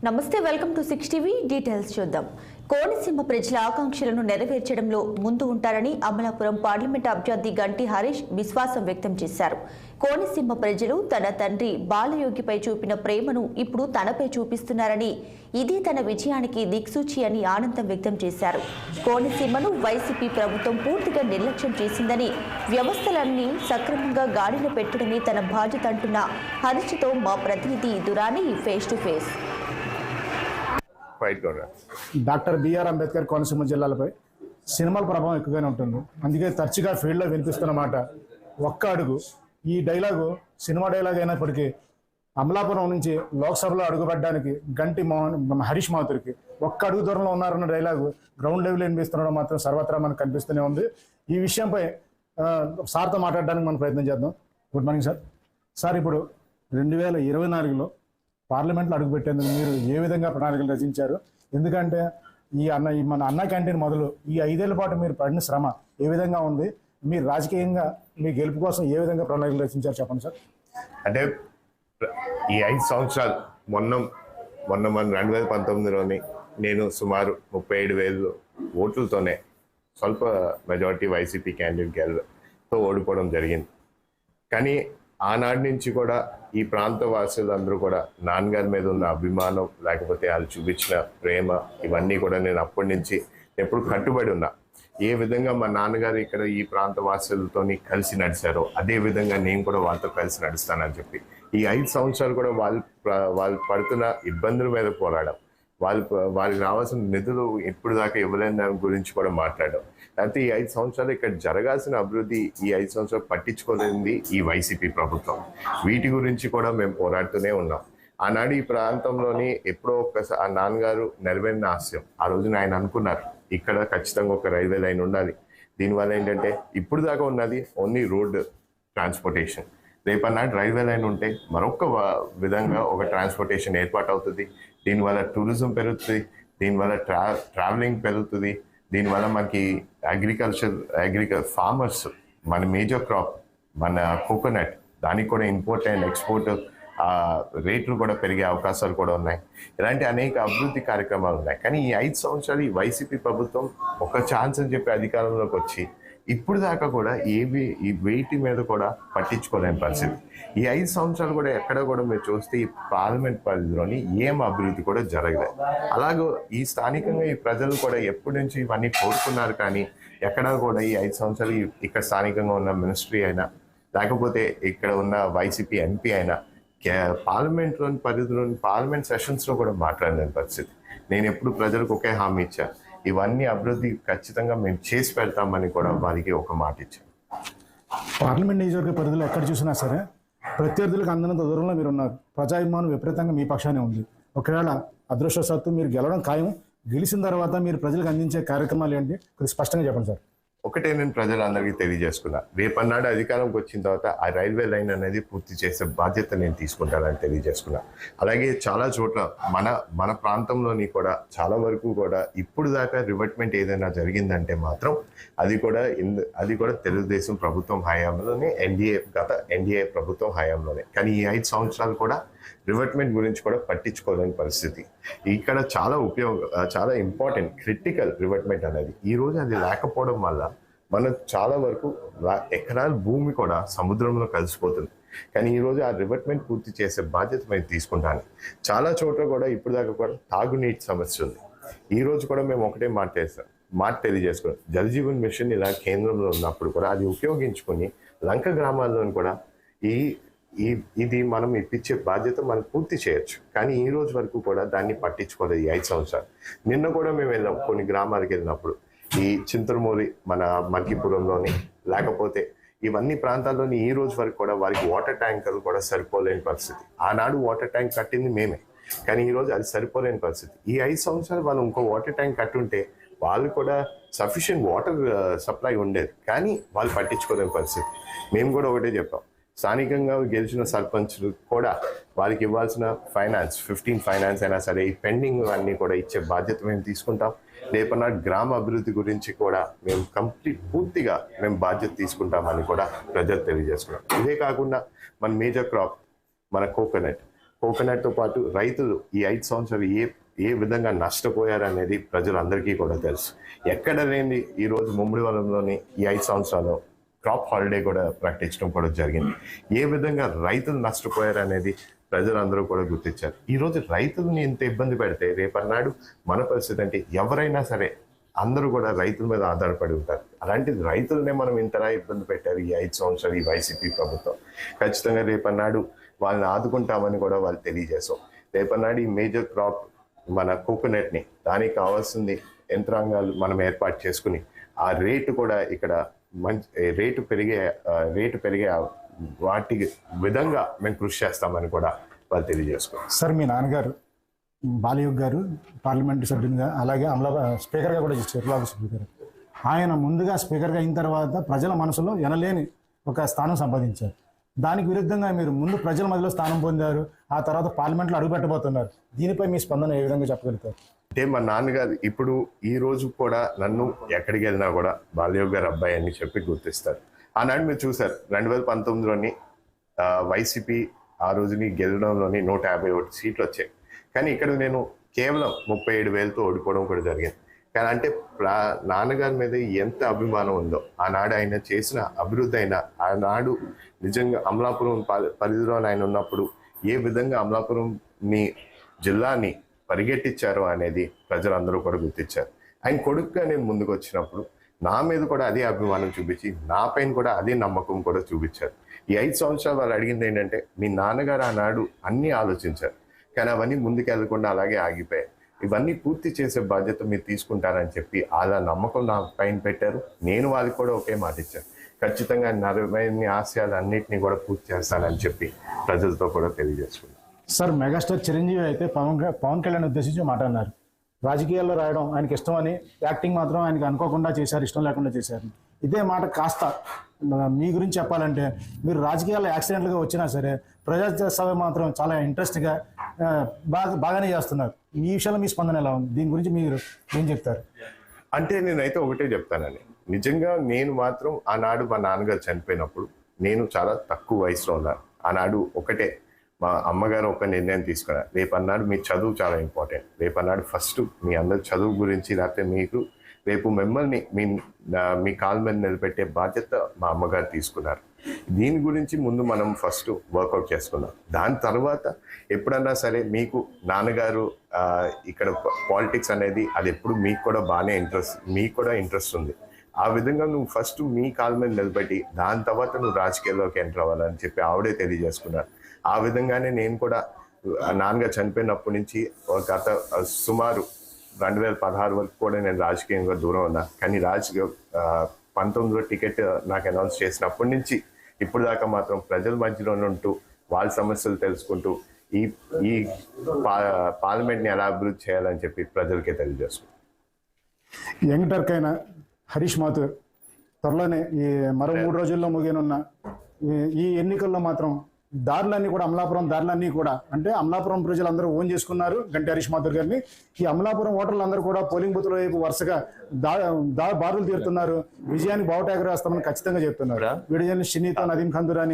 నమస్తే, welcome to 6 TV. Details చూద్దాం. కోనసీమ ప్రజల ఆకాంక్షలను నెరవేర్చడంలో ముందు ఉంటారని అమలాపురం పార్లమెంట్ అభ్యర్థి గంటి హరీష్ విశ్వాసం వ్యక్తం చేశారు. కోనసీమ ప్రజలు తన తండ్రి బాలయోగిపై చూపిన ప్రేమను ఇప్పుడు తనపై చూపిస్తున్నారని, ఇదే తన విజయానికి దిక్సూచి అని ఆనందం వ్యక్తం చేశారు. కోనసీమను వైసీపీ ప్రభుత్వం పూర్తిగా నిర్లక్ష్యం చేసిందని, వ్యవస్థలన్నీ సక్రమంగా గాడిలో పెట్టడమే తన బాధ్యత అంటున్న హరీష్తో మా ప్రతినిధి Durani face to face. Doctor B R Ambedkar Konaseema జిల్లాలపై సినిమాల ప్రభావం ఎక్కువగానే ఉంటుంది. అందుకే తరచుగా ఫీల్డ్లో వినిపిస్తున్నమాట ఒక్క అడుగు. ఈ డైలాగు సినిమా డైలాగ్ అయినప్పటికీ అమలాపురం నుంచి లోక్సభలో అడుగుపడడానికి గంటి హరీష్ మాథుర్కి ఒక్క అడుగు దూరంలో ఉన్నారన్న డైలాగు గ్రౌండ్ లెవెల్ వినిపిస్తుండడం మాత్రం సర్వత్రా మనకు కనిపిస్తూనే ఉంది. ఈ విషయంపై సార్తో మాట్లాడడానికి మనం ప్రయత్నం చేద్దాం. Good morning sir. సార్, ఇప్పుడు 2024లో పార్లమెంట్లో అడుగుపెట్టేందుకు మీరు ఏ విధంగా ప్రణాళికలు రచించారు? ఎందుకంటే మన అన్న క్యాంటీన్ మొదలు ఈ 5 ఏళ్ల పాటు మీరు పడిన శ్రమ ఏ విధంగా ఉంది? మీరు రాజకీయంగా మీ గెలుపు కోసం ఏ విధంగా ప్రణాళికలు రచించారు చెప్పండి సార్. అంటే ఈ 5 సంవత్సరాలు మొన్న 2019లోని నేను సుమారు 37,000 ఓట్లతోనే స్వల్ప మెజారిటీ వైసీపీ క్యాండిడేట్ గెలతో ఓడిపోవడం జరిగింది. కానీ ఆనాటి నుంచి కూడా ఈ ప్రాంత వాసులందరూ కూడా నాన్నగారి మీద ఉన్న అభిమానం, లేకపోతే వాళ్ళు చూపించిన ప్రేమ, ఇవన్నీ కూడా నేను అప్పటి నుంచి ఎప్పుడు కట్టుబడి ఉన్నా. ఏ విధంగా మా నాన్నగారు ఇక్కడ ఈ ప్రాంత వాసులతో కలిసి నడిచారో అదే విధంగా నేను కూడా వాళ్ళతో కలిసి నడుస్తానని చెప్పి ఈ 5 సంవత్సరాలు కూడా వాళ్ళు పడుతున్న ఇబ్బందుల మీద పోరాడడం, వాళ్ళకి రావాల్సిన నిధులు ఇప్పుడు దాకా ఇవ్వలేని దాని గురించి కూడా మాట్లాడడం, అయితే ఈ 5 సంవత్సరాలు ఇక్కడ జరగాల్సిన అభివృద్ధి ఈ 5 సంవత్సరాలు పట్టించుకోలేనిది ఈ వైసీపీ ప్రభుత్వం. వీటి గురించి కూడా మేము పోరాడుతూనే ఉన్నాం. ఆనాడు ఈ ప్రాంతంలోని ఎప్పుడో ఒక్కసారి ఆ నాన్నగారు నెరవేరిన ఆశయం, ఆ రోజున ఆయన అనుకున్నారు ఇక్కడ ఖచ్చితంగా ఒక రైల్వే లైన్ ఉండాలి. దీనివల్ల ఏంటంటే ఇప్పుడు దాకా ఉన్నది ఓన్లీ రోడ్ ట్రాన్స్పోర్టేషన్. రేపన్నాడు రైల్వే లైన్ ఉంటే మరొక విధంగా ఒక ట్రాన్స్పోర్టేషన్ ఏర్పాటు అవుతుంది. దీనివల్ల టూరిజం పెరుగుతుంది, దీనివల్ల ట్రావెలింగ్ పెరుగుతుంది, దీనివల్ల మనకి ఫార్మర్స్ మన మేజర్ క్రాప్ మన కోకోనట్ దానికి కూడా ఇంపోర్ట్ అండ్ ఎక్స్పోర్ట్ రేట్లు కూడా పెరిగే అవకాశాలు కూడా ఉన్నాయి. ఇలాంటి అనేక అభివృద్ధి కార్యక్రమాలు ఉన్నాయి. కానీ ఈ 5 సంవత్సరాలు ఈ వైసీపీ ప్రభుత్వం ఒక ఛాన్స్ అని చెప్పి అధికారంలోకి వచ్చి ఇప్పుడు దాకా కూడా ఈ వెయిట్ మీద కూడా పట్టించుకోలేని పరిస్థితి. ఈ 5 సంవత్సరాలు కూడా ఎక్కడ కూడా మీరు చూస్తే ఈ పార్లమెంట్ పరిధిలోని ఏం అభివృద్ధి కూడా జరగలేదు. అలాగే ఈ స్థానికంగా ఈ ప్రజలు కూడా ఎప్పటి నుంచి ఇవన్నీ కోరుకున్నారు. కానీ ఎక్కడా కూడా ఈ 5 సంవత్సరాలు ఇక్కడ స్థానికంగా ఉన్న మినిస్ట్రీ అయినా, లేకపోతే ఇక్కడ ఉన్న వైసీపీ ఎంపీ అయినా పార్లమెంట్లోని పరిధిలోని పార్లమెంట్ సెషన్స్లో కూడా మాట్లాడిన పరిస్థితి. నేను ఎప్పుడు ప్రజలకు ఒకే హామీ ఇచ్చాను, ఇవన్నీ అభివృద్ధి ఖచ్చితంగా మేము చేసి పెడతామని కూడా వారికి ఒక మాట ఇచ్చాను. పార్లమెంట్ నియోజకవర్గ పరిధిలో ఎక్కడ చూసినా సరే ప్రత్యర్థులకు అందినంత దూరంలో మీరు ఉన్నారు. ప్రజాభిమానం విపరీతంగా మీ పక్షానే ఉంది. ఒకవేళ అదృష్టవశాత్తు మీరు గెలవడం ఖాయం. గెలిచిన తర్వాత మీరు ప్రజలకు అందించే కార్యక్రమాలు ఏంటి? కొద్దిగా స్పష్టంగా చెప్పండి సార్. ఒకటే నేను ప్రజలందరికీ తెలియజేసుకున్నా, రేపన్నాడు అధికారంకి వచ్చిన తర్వాత ఆ రైల్వే లైన్ అనేది పూర్తి చేసే బాధ్యత నేను తీసుకుంటానని తెలియజేసుకున్నా. అలాగే చాలా చోట్ల మన ప్రాంతంలోని కూడా చాలా వరకు కూడా ఇప్పుడు దాకా రివర్ట్మెంట్ ఏదైనా జరిగిందంటే మాత్రం అది కూడా తెలుగుదేశం ప్రభుత్వం హయాంలోనే, ఎన్డీఏ ప్రభుత్వం హయాంలోనే. కానీ ఈ 5 సంవత్సరాలు కూడా రివర్ట్మెంట్ గురించి కూడా పట్టించుకోలేని పరిస్థితి. ఇక్కడ చాలా ఇంపార్టెంట్ క్రిటికల్ రివర్ట్మెంట్ అనేది. ఈ రోజు అది లేకపోవడం వల్ల మనం చాలా వరకు ఎకరాల భూమి కూడా సముద్రంలో కలిసిపోతుంది. కానీ ఈరోజు ఆ రివర్ట్మెంట్ పూర్తి చేసే బాధ్యత మేము తీసుకుంటాను. చాలా చోట్ల కూడా ఇప్పుడు దాకా కూడా తాగునీటి సమస్య ఉంది. ఈ రోజు కూడా మేము ఒకటే మాట తెలియజేసుకున్నాం, జల్ జీవన్ మిషన్ ఇలా కేంద్రంలో ఉన్నప్పుడు కూడా అది ఉపయోగించుకొని లంక గ్రామాల్లోని కూడా ఇది మనం ఇప్పించే బాధ్యత మనం పూర్తి చేయొచ్చు. కానీ ఈ రోజు వరకు కూడా దాన్ని పట్టించుకోలేదు ఈ 5 సంవత్సరాలు. నిన్న కూడా మేము వెళ్ళాం కొన్ని గ్రామాలకు వెళ్ళినప్పుడు, ఈ చింతలమూరి మన మల్కీపురంలోని, లేకపోతే ఇవన్నీ ప్రాంతాల్లోని ఈ రోజు వరకు కూడా వారికి వాటర్ ట్యాంకర్లు కూడా సరిపోలేని పరిస్థితి. ఆనాడు వాటర్ ట్యాంక్ కట్టింది మేమే, కానీ ఈరోజు అది సరిపోలేని పరిస్థితి. ఈ 5 సంవత్సరాలు వాళ్ళు ఇంకో వాటర్ ట్యాంక్ కట్టుంటే వాళ్ళు కూడా సఫిషియెంట్ వాటర్ సప్లై ఉండేది. కానీ వాళ్ళు పట్టించుకోలేని పరిస్థితి. మేము కూడా ఒకటే చెప్పాం, స్థానికంగా గెలిచిన సర్పంచ్లు కూడా వారికి ఇవ్వాల్సిన 15 ఫైనాన్స్ అయినా సరే ఈ పెండింగ్ అన్నీ కూడా ఇచ్చే బాధ్యత మేము తీసుకుంటాం. రేపన్నా గ్రామ అభివృద్ధి గురించి కూడా మేము పూర్తిగా మేము బాధ్యత తీసుకుంటామని కూడా ప్రజలు తెలియజేసుకున్నాం. ఇదే కాకుండా మన మేజర్ క్రాప్ మన కోకోనట్, కోకోనట్తో పాటు రైతులు ఈ 5 సంవత్సరాలు ఏ విధంగా నష్టపోయారనేది ప్రజలందరికీ కూడా తెలుసు. ఎక్కడ లేని ఈరోజు ముమ్మిడివరంలోని ఈ 5 సంవత్సరాలు క్రాప్ హాలిడే కూడా ప్రకటించడం కూడా జరిగింది. ఏ విధంగా రైతులు నష్టపోయారనేది ప్రజలందరూ కూడా గుర్తించారు. ఈరోజు రైతులని ఇంత ఇబ్బంది పెడితే రేపన్నాడు మన పరిస్థితి అంటే ఎవరైనా సరే అందరూ కూడా రైతుల మీద ఆధారపడి ఉంటారు. అలాంటిది రైతులనే మనం ఇంతలా ఇబ్బంది పెట్టారు ఈ 5 సంవత్సరాలు ఈ వైసీపీ ప్రభుత్వం. ఖచ్చితంగా రేపన్నాడు వాళ్ళని ఆదుకుంటామని కూడా వాళ్ళు తెలియజేశాం. రేపన్నాడు ఈ మేజర్ క్రాప్ మన కోకోనట్ని దానికి కావాల్సింది యంత్రాంగాలు మనం ఏర్పాటు చేసుకుని ఆ రేటు కూడా ఇక్కడ మంచి రేటు పెరిగే వాటి విధంగా మేము కృషి చేస్తామని కూడా వాళ్ళు తెలియజేసుకున్నాం. సార్ మీ నాన్నగారు బాలయోగ్ గారు పార్లమెంటు సభ్యునిగా అలాగే స్పీకర్గా కూడా చేశారు. లోక్సభ స్పీకర్ ఆయన ముందుగా స్పీకర్గా అయిన తర్వాత ప్రజల మనసులో ఎనలేని ఒక స్థానం సంపాదించారు. దానికి విరుద్ధంగా మీరు ముందు ప్రజల మధ్యలో స్థానం పొందారు, ఆ తర్వాత పార్లమెంట్లో అడుగుపెట్టబోతున్నారు. దీనిపై మీ స్పందన ఏ విధంగా చెప్పగలుగుతారు? అంటే మా నాన్నగారు ఇప్పుడు ఈ రోజు కూడా నన్ను ఎక్కడికి వెళ్ళినా కూడా బాలయోగ్ గారు అబ్బాయి అని చెప్పి గుర్తిస్తారు. ఆనాడు మీరు చూసారు 2019లోని వైసీపీ ఆ రోజుని గెలవడంలోని 151 సీట్లు వచ్చాయి. కానీ ఇక్కడ నేను కేవలం 37,000తో ఓడిపోవడం కూడా జరిగింది. కానీ అంటే నాన్నగారి మీద ఎంత అభిమానం ఉందో, ఆనాడు ఆయన చేసిన అభివృద్ధి అయినా ఆనాడు నిజంగా అమలాపురం పరిధిలో ఆయన ఉన్నప్పుడు ఏ విధంగా అమలాపురంని జిల్లాని పరిగెట్టించారో అనేది ప్రజలందరూ కూడా గుర్తించారు. ఆయన కొడుకుగా నేను ముందుకు వచ్చినప్పుడు నా మీద కూడా అదే అభిమానం చూపించి నా పైన కూడా అదే నమ్మకం కూడా చూపించారు. ఈ 5 సంవత్సరాలు వాళ్ళు అడిగింది ఏంటంటే మీ నాన్నగారు ఆనాడు అన్నీ ఆలోచించారు, కానీ అవన్నీ ముందుకెళ్లకుండా అలాగే ఆగిపోయాయి. ఇవన్నీ పూర్తి చేసే బాధ్యత మీరు తీసుకుంటారని చెప్పి అలా నమ్మకం నా పైన పెట్టారు. నేను వాళ్ళకి కూడా ఒకే మాట ఇచ్చాను, ఖచ్చితంగా నెరవేరిన ఆశయాలు అన్నింటినీ కూడా పూర్తి చేస్తానని చెప్పి ప్రజలతో కూడా తెలియజేసుకున్నాను. సార్ మెగాస్టార్ చిరంజీవి అయితే పవన్ కళ్యాణ్ ఉద్దేశించి మాట అన్నారు. రాజకీయాల్లో రాయడం ఆయనకి ఇష్టమని, యాక్టింగ్ మాత్రం ఆయనకి అనుకోకుండా చేశారు, ఇష్టం లేకుండా చేశారు. ఇదే మాట కాస్త మీ గురించి చెప్పాలంటే మీరు రాజకీయాల్లో యాక్సిడెంట్లుగా వచ్చినా సరే ప్రజాసేవ మాత్రం చాలా ఇంట్రెస్ట్గా బాగానే చేస్తున్నారు. ఈ విషయంలో మీ స్పందన ఎలా ఉంది? దీని గురించి మీరు ఏం చెప్తారు? అంటే నేనైతే ఒకటే చెప్తానండి, నిజంగా నేను మాత్రం ఆనాడు మా నాన్నగారు చనిపోయినప్పుడు నేను చాలా తక్కువ వయసులో ఉన్నాను. ఆనాడు ఒకటే మా అమ్మగారు ఒక నిర్ణయం తీసుకున్నారు, రేపన్నాడు మీ చదువు చాలా ఇంపార్టెంట్, రేపన్నాడు ఫస్ట్ మీ అందరి చదువు గురించి, లేకపోతే మీకు రేపు మిమ్మల్ని మీ కాళ్ళ మీద నిలబెట్టే బాధ్యత మా అమ్మగారు తీసుకున్నారు. దీని గురించి ముందు మనం ఫస్ట్ వర్కౌట్ చేసుకున్నాం. దాని తర్వాత ఎప్పుడన్నా సరే మీకు నాన్నగారు ఇక్కడ పాలిటిక్స్ అనేది అది ఎప్పుడు మీకు కూడా బాగానే మీకు కూడా ఇంట్రెస్ట్ ఉంది. ఆ విధంగా నువ్వు ఫస్ట్ మీ కాళ్ళ మీద నిలబెట్టి దాని తర్వాత నువ్వు రాజకీయాల్లోకి ఎంటర్ అవ్వాలని చెప్పి ఆవిడే తెలియజేసుకున్నారు. ఆ విధంగానే నేను కూడా నాన్నగారు చనిపోయినప్పటి నుంచి గత సుమారు 2016 వరకు కూడా నేను రాజకీయంగా దూరం ఉన్నా. కానీ 19లో టికెట్ నాకు అనౌన్స్ చేసినప్పటి నుంచి ఇప్పుడు దాకా మాత్రం ప్రజల మధ్యలో ఉంటూ వాళ్ళ సమస్యలు తెలుసుకుంటూ ఈ పార్లమెంట్ని ఎలా అభివృద్ధి చేయాలని చెప్పి ప్రజలకే తెలియజేసుకుంటాం. యంగ్ టర్క్ అయిన హరీష్ మాథూర్ త్వరలోనే ఈ మరో 3 రోజుల్లో ముగియనున్న ఈ ఎన్నికల్లో మాత్రం దారులన్నీ కూడా అమలాపురం దారులన్నీ కూడా అంటే అమలాపురం ప్రజలందరూ ఓన్ చేసుకున్నారు గంటి హరీష్ మాథూర్ గారిని. ఈ అమలాపురం ఓటర్లందరూ కూడా పోలింగ్ బూత్ల వైపు వరుసగా బారులు తీరుతున్నారు. విజయానికి బావుట ఎగరేస్తామని ఖచ్చితంగా చెప్తున్నారు. వీడియోని షినీతో నదీం ఖందురాని